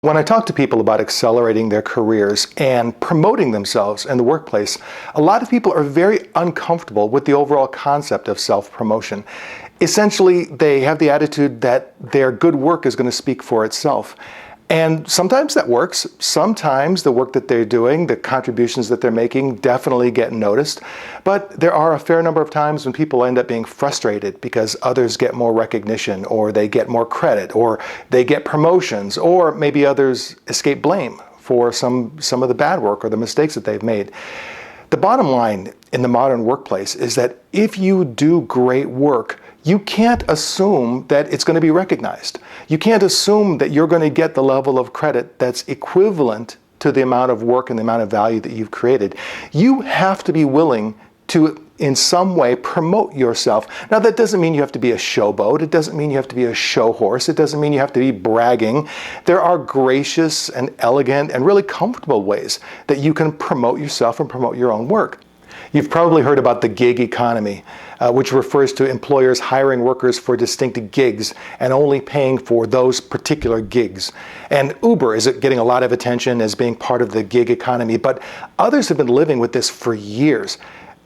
When I talk to people about accelerating their careers and promoting themselves in the workplace, a lot of people are very uncomfortable with the overall concept of self-promotion. Essentially, they have the attitude that their good work is going to speak for itself. And sometimes that works. Sometimes the work that they're doing, the contributions that they're making definitely get noticed. But there are a fair number of times when people end up being frustrated because others get more recognition, or they get more credit, or they get promotions, or maybe others escape blame for some of the bad work or the mistakes that they've made. The bottom line in the modern workplace is that if you do great work, you can't assume that it's going to be recognized. You can't assume that you're going to get the level of credit that's equivalent to the amount of work and the amount of value that you've created. You have to be willing to, in some way, promote yourself. Now, that doesn't mean you have to be a showboat. It doesn't mean you have to be a show horse. It doesn't mean you have to be bragging. There are gracious and elegant and really comfortable ways that you can promote yourself and promote your own work. You've probably heard about the gig economy, which refers to employers hiring workers for distinct gigs and only paying for those particular gigs. And Uber is getting a lot of attention as being part of the gig economy, but others have been living with this for years.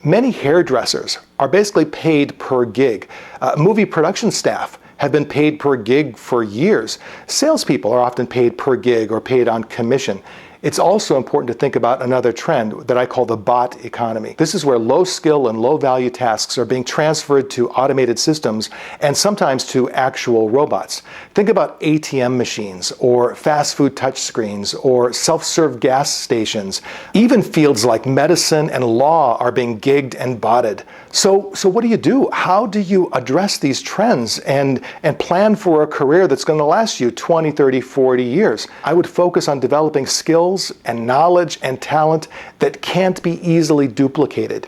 Many hairdressers are basically paid per gig. Movie production staff have been paid per gig for years. Salespeople are often paid per gig or paid on commission. It's also important to think about another trend that I call the bot economy. This is where low skill and low value tasks are being transferred to automated systems and sometimes to actual robots. Think about ATM machines or fast food touchscreens or self-serve gas stations. Even fields like medicine and law are being gigged and botted. So what do? How do you address these trends and plan for a career that's going to last you 20, 30, 40 years? I would focus on developing skills and knowledge and talent that can't be easily duplicated.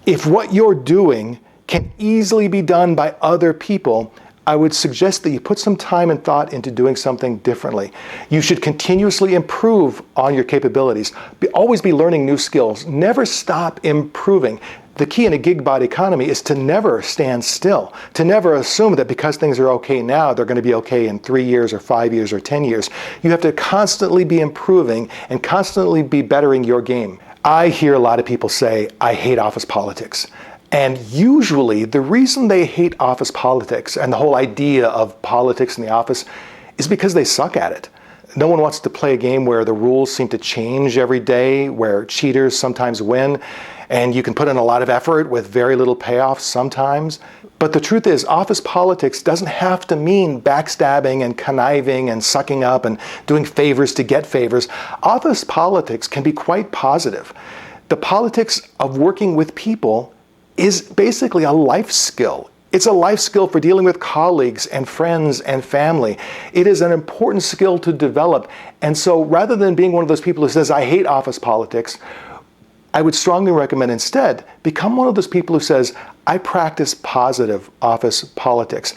If what you're doing can easily be done by other people, I would suggest that you put some time and thought into doing something differently. You should continuously improve on your capabilities. Always be learning new skills. Never stop improving. The key in a GigBot economy is to never stand still, to never assume that because things are okay now, they're going to be okay in 3 years or 5 years or 10 years. You have to constantly be improving and constantly be bettering your game. I hear a lot of people say, I hate office politics. And usually the reason they hate office politics and the whole idea of politics in the office is because they suck at it. No one wants to play a game where the rules seem to change every day, where cheaters sometimes win, and you can put in a lot of effort with very little payoff sometimes. But the truth is, office politics doesn't have to mean backstabbing and conniving and sucking up and doing favors to get favors. Office politics can be quite positive. The politics of working with people is basically a life skill. It's a life skill for dealing with colleagues and friends and family. It is an important skill to develop. And so rather than being one of those people who says, I hate office politics, I would strongly recommend instead become one of those people who says, I practice positive office politics.